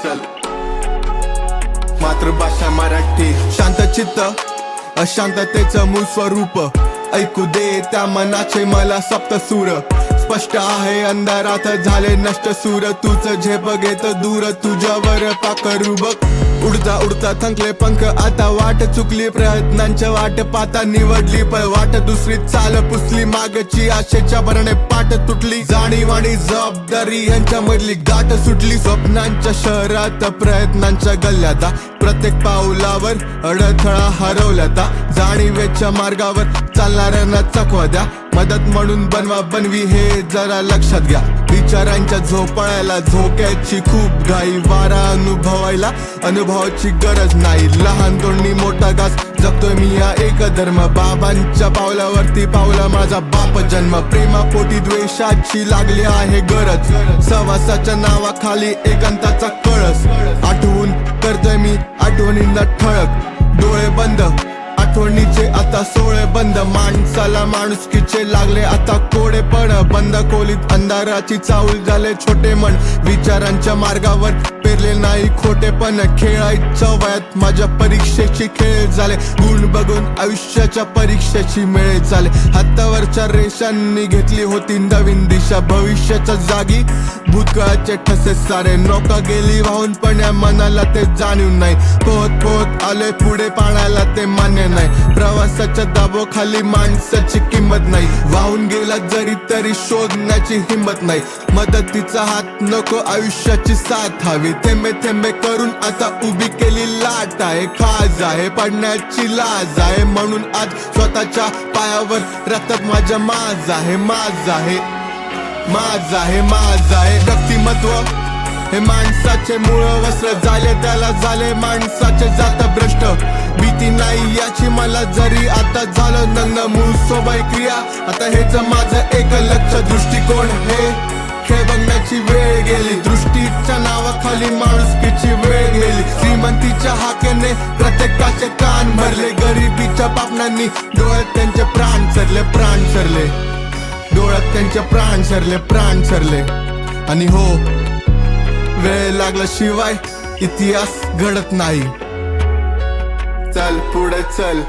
चल मातृभाषा मराठी. शांत चित्त अशांततेचं मूळ स्वरूप, ऐकू दे त्या मनाचे मला सप्त सूर. स्पष्ट आहे अंधारात झाले नष्ट सूर, तुझं झेप घेत दूर तुझ्यावर पाकरू बघ. उडता उडता थंकले पंख आता वाट चुकली, प्रयत्नांच्या वाट पाता निवडली पण वाट दुसरी. चाल पुसली मागची आशेच्या भरणे पाठ तुटली, जाणीव आणि जबाबदारी यांच्या मधली गाठ सुटली. स्वप्नांच्या शहरात प्रयत्नांच्या गल्ल्यात, प्रत्येक पाऊलावर अडथळा हरवल्यात. जाणीवेच्या मार्गावर चालणाऱ्यांना चकवा द्या, मदत म्हणून बनवा बनवी हे जरा लक्षात घ्या. विचारांच्या झोपाळ्याला झोक्याची खूप घाई, वारा अनुभवायला अनुभवाची गरज नाही. लहान दोन्ही मोठा घास जगतोय मी या एक धर्म, बाबांच्या पावलावरती पावला माझा बाप जन्म. प्रेमापोटी द्वेषाची लागली आहे गरज, सहवासाच्या नावाखाली एकांताचा कळस. आठवून करतोय मी आठवणींना ठळक, डोळे बंद आठवणीचे आता सोळे बंद. माणसाला माणुसकीचे लागले आता कोडे पण, बंद खोलीत अंधाराची चावल झाले छोटे मन. विचारांच्या मार्गावर पेरले नाही खोटे पण, खेळायच्या वयात माझ्या परीक्षेची खेळ झाले. गुण बघून आयुष्याच्या परीक्षेची मेळ झाले. हातावरच्या रेषांनी घेतली होती नवीन दिशा, भविष्याच्या जागी भूतकाळाचे ठसे सारे. नौका गेली वाहून पण या मनाला ते जाणीव नाही, पोहत पोहत आले पुढे पाण्याला ते मान्य नाही. प्रवासाच्या दाबोखाली माणसाची किंमत नाही, वाहून गेला जरी तरी शोधण्याची हिंमत नाही. मदतीचा हात नको आयुष्याची साथ हवी, थेंबे थेंबे करून आता उभी केली लाट आहे. खाज आहे पडण्याची लाज आहे, म्हणून आज स्वतःच्या पायावर रक्तात माझ्या माज आहे. माज आहे माझ आहे माझ आहे. व्यक्तिमत्व हे माणसाचे मूळ वस्त्र, झाले त्याला झाले माणसाचे जात भ्रष्ट. भीती नाही याची मला जरी आता झालं नग्न, मूळ स्वभाव क्रिया आता हेच माझं एक लक्ष. दृष्टिकोन हे खेळ बघण्याची वेळ गेली, दृष्टीच्या नावाखाली माणुसकीची वेळ गेली. श्रीमंतीच्या हाकेने प्रत्येकाचे कान भरले, गरिबीच्या पापणांनी डोळ्यात त्यांचे प्राण सरले. प्राण सरले डोळ्यात त्यांचे प्राण सरले, प्राण सरले. आणि हो, वेळ लागल्याशिवाय इतिहास घडत नाही. चल पुढे चल.